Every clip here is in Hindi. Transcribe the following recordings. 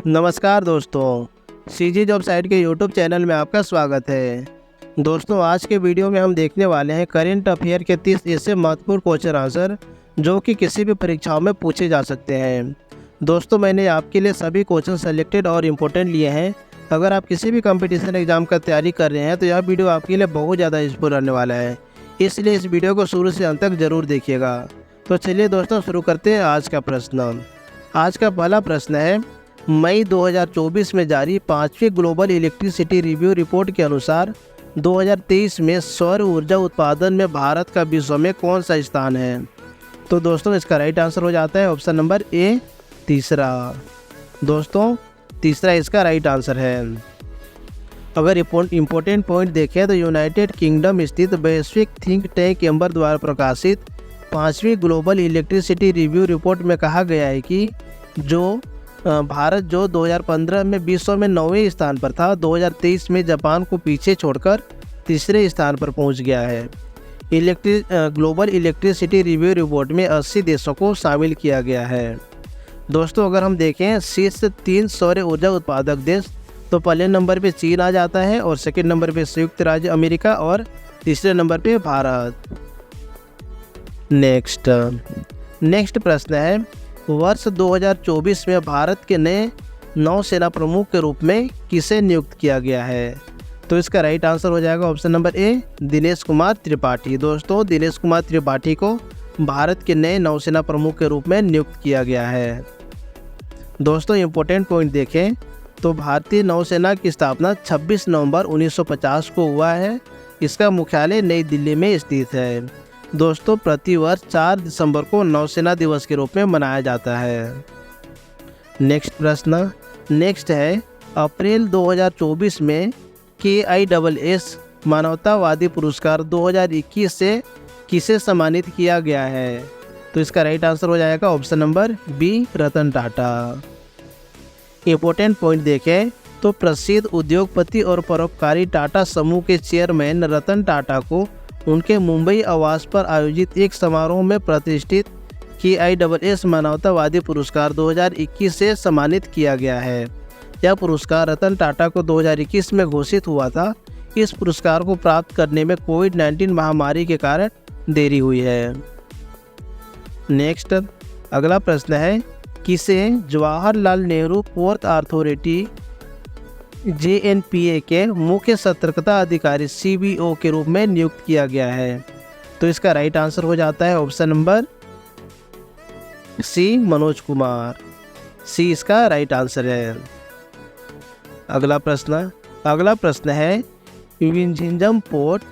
नमस्कार दोस्तों, सीजी जॉब साइट के यूट्यूब चैनल में आपका स्वागत है। दोस्तों, आज के वीडियो में हम देखने वाले हैं करेंट अफेयर के 30 ऐसे महत्वपूर्ण क्वेश्चन आंसर जो कि किसी भी परीक्षाओं में पूछे जा सकते हैं। दोस्तों, मैंने आपके लिए सभी क्वेश्चन सेलेक्टेड और इम्पोर्टेंट लिए हैं। अगर आप किसी भी कंपटीशन एग्जाम का तैयारी कर रहे हैं तो यह वीडियो आपके लिए बहुत ज़्यादा यूजफुल रहने वाला है, इसलिए इस वीडियो को शुरू से अंत तक ज़रूर देखिएगा। तो चलिए दोस्तों, शुरू करते हैं आज का प्रश्न। आज का पहला प्रश्न है, मई 2024 में जारी 5वीं ग्लोबल इलेक्ट्रिसिटी रिव्यू रिपोर्ट के अनुसार 2023 में सौर ऊर्जा उत्पादन में भारत का विश्व में कौन सा स्थान है? तो दोस्तों, इसका राइट आंसर हो जाता है ऑप्शन नंबर ए, तीसरा। दोस्तों, तीसरा इसका राइट आंसर है। अगर इम्पोर्टेंट पॉइंट देखें तो यूनाइटेड किंगडम स्थित वैश्विक थिंक टैंक एम्बर द्वारा प्रकाशित 5वीं ग्लोबल इलेक्ट्रिसिटी रिव्यू रिपोर्ट में कहा गया है कि भारत जो 2015 में विश्व में 9वें स्थान पर था, 2023 में जापान को पीछे छोड़कर तीसरे स्थान पर पहुंच गया है। ग्लोबल इलेक्ट्रिसिटी रिव्यू रिपोर्ट में 80 देशों को शामिल किया गया है। दोस्तों, अगर हम देखें शीर्ष 3 सौर ऊर्जा उत्पादक देश, तो पहले नंबर पे चीन आ जाता है और सेकंड नंबर पे संयुक्त राज्य अमेरिका और तीसरे नंबर पे भारत। नेक्स्ट प्रश्न है, वर्ष 2024 में भारत के नए नौसेना प्रमुख के रूप में किसे नियुक्त किया गया है? तो इसका राइट आंसर हो जाएगा ऑप्शन नंबर ए, दिनेश कुमार त्रिपाठी। दोस्तों, दिनेश कुमार त्रिपाठी को भारत के नए नौसेना प्रमुख के रूप में नियुक्त किया गया है। दोस्तों, इम्पोर्टेंट पॉइंट देखें तो भारतीय नौसेना की स्थापना 26 नवंबर 1950 को हुआ है। इसका मुख्यालय नई दिल्ली में स्थित है। दोस्तों, प्रतिवर्ष 4 दिसंबर को नौसेना दिवस के रूप में मनाया जाता है। नेक्स्ट प्रश्न है, अप्रैल 2024 में KISS मानवतावादी पुरस्कार 2021 से किसे सम्मानित किया गया है? तो इसका राइट आंसर हो जाएगा option number B, Ratan Tata. Important point देखें तो प्रसिद्ध उद्योगपति और परोपकारी टाटा समूह के चेयरमैन रतन टाटा को उनके मुंबई आवास पर आयोजित एक समारोह में प्रतिष्ठित KISS मानवतावादी पुरस्कार 2021 से सम्मानित किया गया है। यह पुरस्कार रतन टाटा को 2021 में घोषित हुआ था। इस पुरस्कार को प्राप्त करने में कोविड-19 महामारी के कारण देरी हुई है। नेक्स्ट, अगला प्रश्न है, किसे Jawaharlal Nehru port authority JNPA के मुख्य सतर्कता अधिकारी CBO के रूप में नियुक्त किया गया है? तो इसका राइट आंसर हो जाता है option number C, Manoj Kumar. C इसका राइट आंसर है। अगला प्रश्न है, विंझिंजम पोर्ट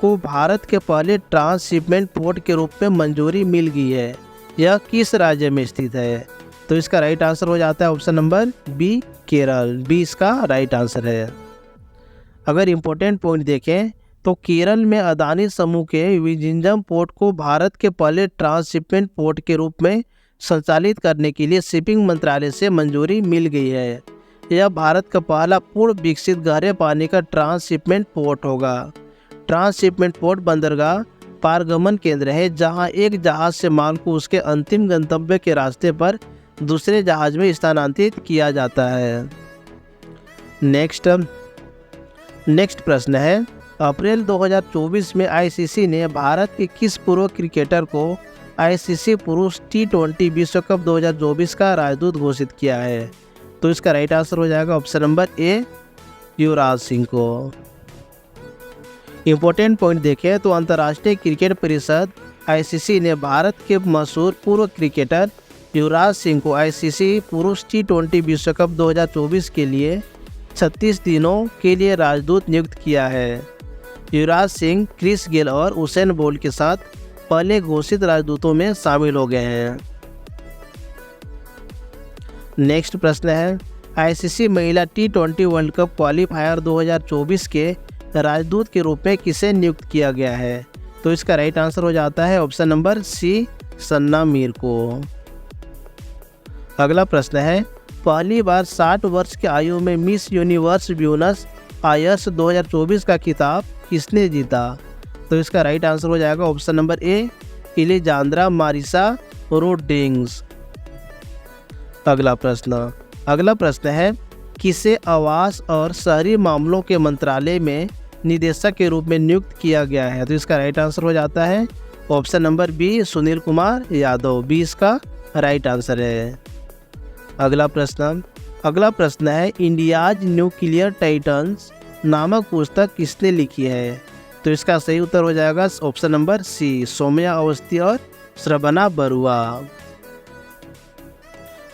को भारत के पहले ट्रांसशिपमेंट पोर्ट के रूप में मंजूरी मिल गई है। यह किस राज्य में स्थित है? तो इसका राइट आंसर हो जाता है option number B, Kerala. B इसका राइट आंसर है। अगर इम्पोर्टेंट पॉइंट देखें तो केरल में अदानी समूह के विंझिंजम पोर्ट को भारत के पहले ट्रांसशिपमेंट पोर्ट के रूप में संचालित करने के लिए शिपिंग मंत्रालय से मंजूरी मिल गई है। यह भारत का पहला पूर्ण विकसित गहरे पानी का ट्रांसशिपमेंट पोर्ट होगा। ट्रांसशिपमेंट पोर्ट बंदरगाह पारगमन केंद्र है जहां एक जहाज से माल को उसके अंतिम गंतव्य के रास्ते पर दूसरे जहाज में स्थानांतरित किया जाता है। नेक्स्ट प्रश्न है, अप्रैल 2024 में ICC ने भारत के किस पूर्व क्रिकेटर को ICC पुरुष T20 विश्व कप 2024 का राजदूत घोषित किया है? तो इसका राइट आंसर हो जाएगा ऑप्शन नंबर ए, युवराज सिंह को। इम्पोर्टेंट पॉइंट देखें तो अंतर्राष्ट्रीय क्रिकेट परिषद ICC ने भारत के मशहूर पूर्व क्रिकेटर युवराज सिंह को ICC पुरुष T20 विश्व कप 2024 के लिए 36 दिनों के लिए राजदूत नियुक्त किया है। युवराज सिंह क्रिस गेल और उसेन बोल्ट के साथ पहले घोषित राजदूतों में शामिल हो गए हैं। नेक्स्ट प्रश्न है, ICC महिला T20 वर्ल्ड कप क्वालिफायर 2024 के राजदूत के रूप में किसे नियुक्त किया गया है? तो इसका राइट आंसर हो जाता है ऑप्शन नंबर सी, सन्ना मीर को। अगला प्रश्न है, पहली बार 60 वर्ष की आयु में मिस यूनिवर्स ब्यूनस आयर्स 2024 का खिताब किसने जीता? तो इसका राइट आंसर हो जाएगा option number A, Alejandra Marisa Rodrigues. अगला प्रश्न, अगला प्रश्न है, किसे आवास और शहरी मामलों के मंत्रालय में निदेशक के रूप में नियुक्त किया गया है? तो इसका राइट आंसर हो जाता है option number B, Sunil Kumar Yadav. B इसका राइट आंसर है। अगला प्रश्न है, इंडियाज न्यूक्लियर टाइटन्स नामक पुस्तक किसने लिखी है? तो इसका सही उत्तर हो जाएगा option number C, Saumya Awasthi और श्रवणा बरुआ।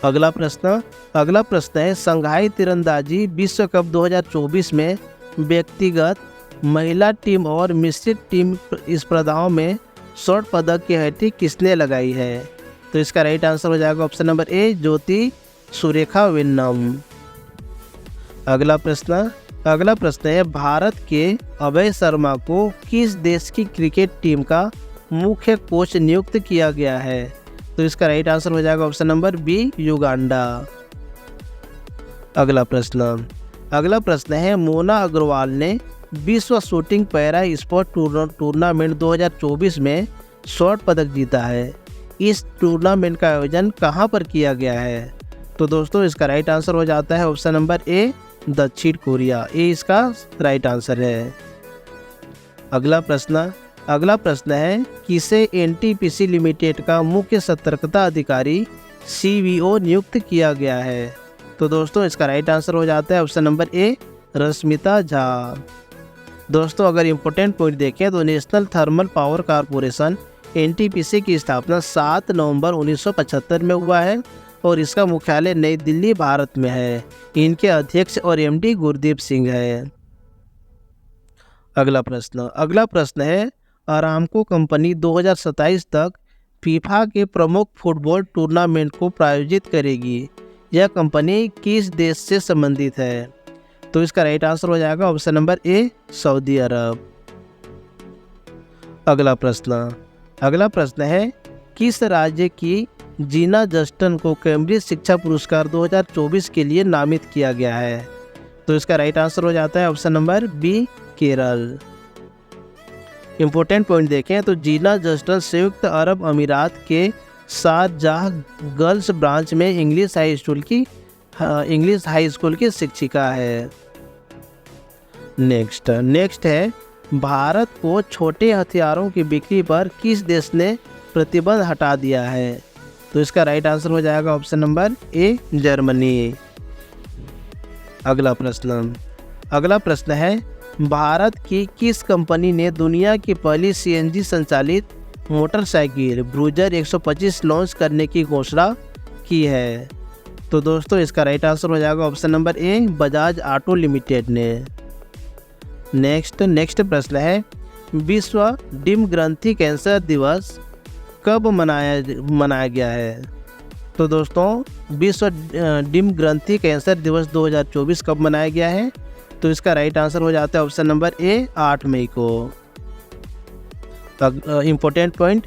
अगला प्रश्न है, संघाई तीरंदाजी विश्व कप 2024 में व्यक्तिगत, महिला टीम और मिश्रित टीम स्पर्धाओं में स्वर्ण पदक की हैट्रिक किसने लगाई है? तो इसका राइट आंसर हो जाएगा ऑप्शन नंबर ए, ज्योति सुरेखा वेन्नम। अगला प्रश्न है, भारत के अभय शर्मा को किस देश की क्रिकेट टीम का मुख्य कोच नियुक्त किया गया है? तो इसका राइट आंसर हो जाएगा ऑप्शन नंबर बी, युगांडा। अगला प्रश्न है, मोना अग्रवाल ने विश्व शूटिंग पैरा स्पोर्ट टूर्नामेंट 2024 में स्वर्ण पदक जीता है। इस टूर्नामेंट का आयोजन कहां पर किया गया है? तो दोस्तों इसका राइट आंसर हो जाता है ऑप्शन नंबर ए, दक्षिण कोरिया। ए इसका राइट आंसर है। अगला प्रश्न है, किसे एनटीपीसी लिमिटेड का मुख्य सतर्कता अधिकारी CVO नियुक्त किया गया है? तो दोस्तों इसका राइट आंसर हो जाता है ऑप्शन नंबर ए, रश्मिता झा। दोस्तों अगर इम्पोर्टेंट पॉइंट देखें तो national thermal power corporation NTPC की स्थापना 7 नवंबर 1975 में हुआ है और इसका मुख्यालय नई दिल्ली, भारत में है। इनके अध्यक्ष और MD गुरदीप सिंह है। अगला प्रश्न है, अरामको कंपनी 2027 तक फीफा के प्रमुख फुटबॉल टूर्नामेंट को प्रायोजित करेगी। यह कंपनी किस देश से संबंधित है? तो इसका राइट आंसर हो जाएगा ऑप्शन नंबर ए, सऊदी अरब। अगला प्रश्न है, किस राज्य की जीना जस्टन को कैम्ब्रिज शिक्षा पुरस्कार 2024 के लिए नामित किया गया है? तो इसका राइट आंसर हो जाता है option number B, Kerala. Important point देखें तो जीना जस्टन संयुक्त अरब अमीरात के शारजाह गर्ल्स ब्रांच में इंग्लिश हाई स्कूल की शिक्षिका है। नेक्स्ट है, भारत को छोटे हथियारों की बिक्री पर किस देश ने प्रतिबंध हटा दिया है? तो इसका राइट आंसर हो जाएगा ऑप्शन नंबर ए, जर्मनी। अगला प्रश्न है, भारत की किस कंपनी ने दुनिया की पहली CNG संचालित मोटरसाइकिल ब्रूजर 125 लॉन्च करने की घोषणा की है? तो दोस्तों इसका राइट आंसर हो जाएगा ऑप्शन नंबर ए, बजाज ऑटो लिमिटेड ने। नेक्स्ट प्रश्न है, विश्व डिम ग्रंथि कैंसर दिवस कब मनाया गया है? तो दोस्तों विश्व डिम ग्रंथि कैंसर दिवस 2024 कब मनाया गया है? तो इसका राइट आंसर हो जाता है ऑप्शन नंबर ए, 8 मई को। इम्पोर्टेंट पॉइंट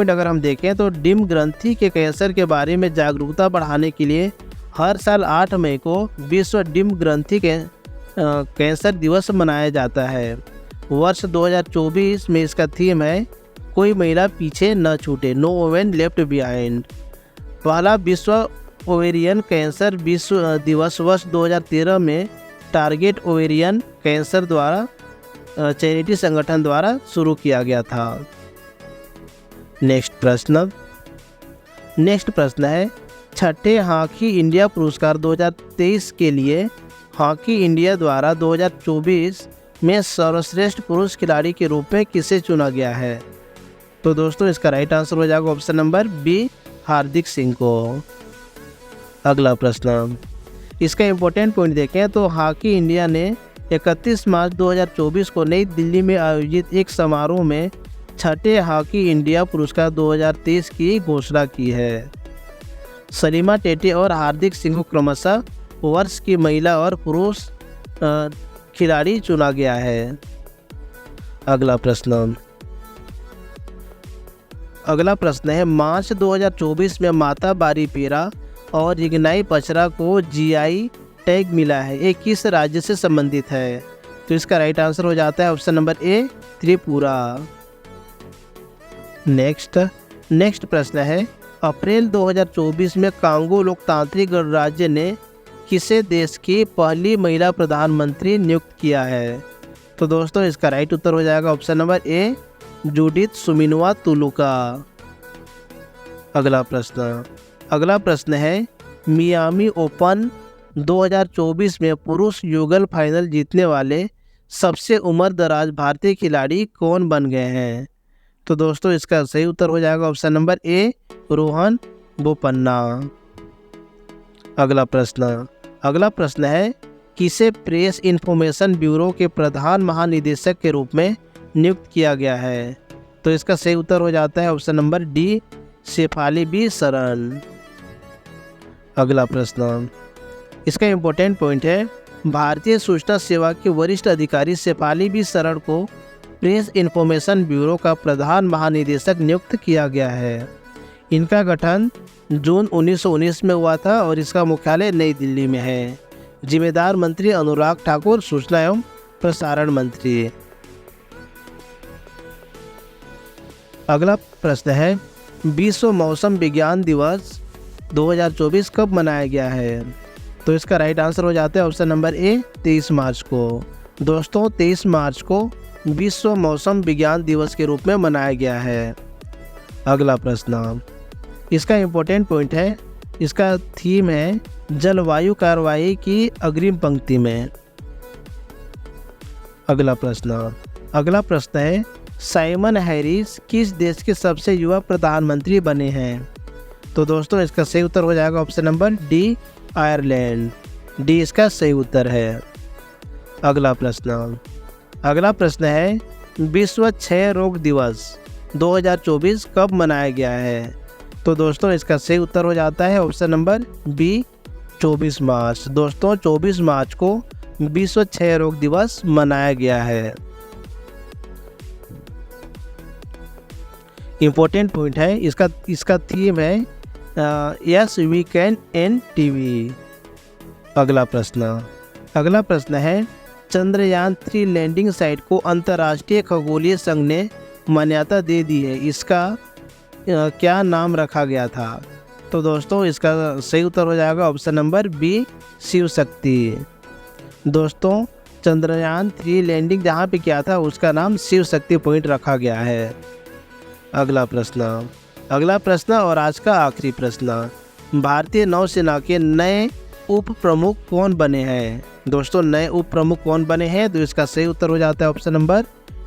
अगर हम देखें तो डिम ग्रंथि के कैंसर के बारे में जागरूकता बढ़ाने के लिए हर साल 8 मई को विश्व डिम ग्रंथि कैंसर दिवस मनाया जाता है। वर्ष 2024 में इसका थीम है, कोई महिला पीछे न छूटे, नो वुमेन लेफ्ट बिहाइंड। पहला विश्व ओवेरियन कैंसर विश्व दिवस वर्ष 2013 में टारगेट ओवेरियन कैंसर द्वारा चैरिटी संगठन द्वारा शुरू किया गया था। नेक्स्ट प्रश्न है, छठे हॉकी इंडिया पुरस्कार 2023 के लिए हॉकी इंडिया द्वारा 2024 में सर्वश्रेष्ठ पुरुष खिलाड़ी के रूप में किसे चुना गया है? तो दोस्तों इसका राइट आंसर हो जाएगा ऑप्शन नंबर बी, हार्दिक सिंह को। अगला प्रश्न, इसका इम्पोर्टेंट पॉइंट देखें तो हॉकी इंडिया ने 31 मार्च 2024 को नई दिल्ली में आयोजित एक समारोह में छठे हॉकी इंडिया पुरस्कार 2023 की घोषणा की है। सलीमा टेटे और हार्दिक सिंह को क्रमशः वर्ष की महिला और पुरुष खिलाड़ी चुना गया है। अगला प्रश्न है, मार्च 2024 में माता बारी पेरा और रिगनाई पचरा को GI टैग मिला है। ये किस राज्य से संबंधित है? तो इसका राइट आंसर हो जाता है ऑप्शन नंबर ए, त्रिपुरा। नेक्स्ट प्रश्न है, अप्रैल 2024 में कांगो लोकतांत्रिक गणराज्य ने किसे देश की पहली महिला प्रधानमंत्री नियुक्त किया है? तो दोस्तों इसका राइट उत्तर हो जाएगा ऑप्शन नंबर ए, जूडिथ सुमिनवा तुलुका। अगला प्रश्न है, मियामी ओपन 2024 में पुरुष युगल फाइनल जीतने वाले सबसे उम्रदराज भारतीय खिलाड़ी कौन बन गए हैं? तो दोस्तों इसका सही उत्तर हो जाएगा ऑप्शन नंबर ए, रोहन बोपन्ना। अगला प्रश्न है, किसे प्रेस इन्फॉर्मेशन ब्यूरो के प्रधान महानिदेशक के रूप में नियुक्त किया गया है? तो इसका सही उत्तर हो जाता है option number D, Shefali B Saran. अगला प्रश्न, इसका इम्पोर्टेंट पॉइंट है, भारतीय सूचना सेवा के वरिष्ठ अधिकारी शेफाली बी सरन को प्रेस इन्फॉर्मेशन ब्यूरो का प्रधान महानिदेशक नियुक्त किया गया है। इनका गठन जून 1919 में हुआ था और इसका मुख्यालय नई दिल्ली में है। जिम्मेदार मंत्री अनुराग ठाकुर, सूचना एवं प्रसारण मंत्री। अगला प्रश्न है, विश्व मौसम विज्ञान दिवस 2024 कब मनाया गया है? तो इसका राइट आंसर हो जाता है ऑप्शन नंबर ए, 23 मार्च को। दोस्तों 23 मार्च को विश्व मौसम विज्ञान दिवस के रूप में मनाया गया है। अगला प्रश्न, इसका इम्पोर्टेंट पॉइंट है, इसका थीम है जलवायु कार्रवाई की अग्रिम पंक्ति में। अगला प्रश्न है, साइमन हैरिस किस देश के सबसे युवा प्रधानमंत्री बने हैं? तो दोस्तों इसका सही उत्तर हो जाएगा option number D, Ireland. D इसका सही उत्तर है। अगला प्रश्न है, विश्व क्षय रोग दिवस 2024 कब मनाया गया है? तो दोस्तों इसका सही उत्तर हो जाता है ऑप्शन नंबर बी, 24 मार्च। दोस्तों 24 मार्च को विश्व क्षय रोग दिवस मनाया गया है। इम्पोर्टेंट पॉइंट है, इसका थीम है yes we can end TB. अगला प्रश्न है, चंद्रयान 3 लैंडिंग साइट को अंतर्राष्ट्रीय खगोलीय संघ ने मान्यता दे दी है, इसका क्या नाम रखा गया था? तो दोस्तों इसका सही उत्तर हो जाएगा option number B, Shiv Shakti. दोस्तों चंद्रयान 3 लैंडिंग जहाँ पे किया था उसका नाम शिव शक्ति पॉइंट रखा गया है। अगला प्रश्न और आज का आखिरी प्रश्न, भारतीय नौसेना के नए उप प्रमुख कौन बने हैं? दोस्तों नए उप प्रमुख कौन बने हैं? तो इसका सही उत्तर हो जाता है option number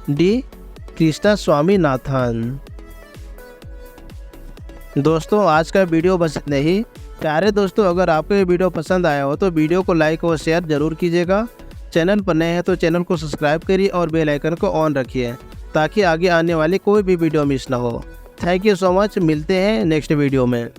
D, Krishna Swaminathan. दोस्तों आज का वीडियो बस इतने ही। प्यारे दोस्तों, अगर आपको ये वीडियो पसंद आया हो तो वीडियो को लाइक और शेयर जरूर कीजिएगा। चैनल पर नए हैं तो चैनल को सब्सक्राइब करिए और बेल आइकन को ऑन रखिए ताकि आगे आने वाली कोई भी वीडियो मिस ना हो। थैंक यू सो मच, मिलते हैं नेक्स्ट वीडियो में।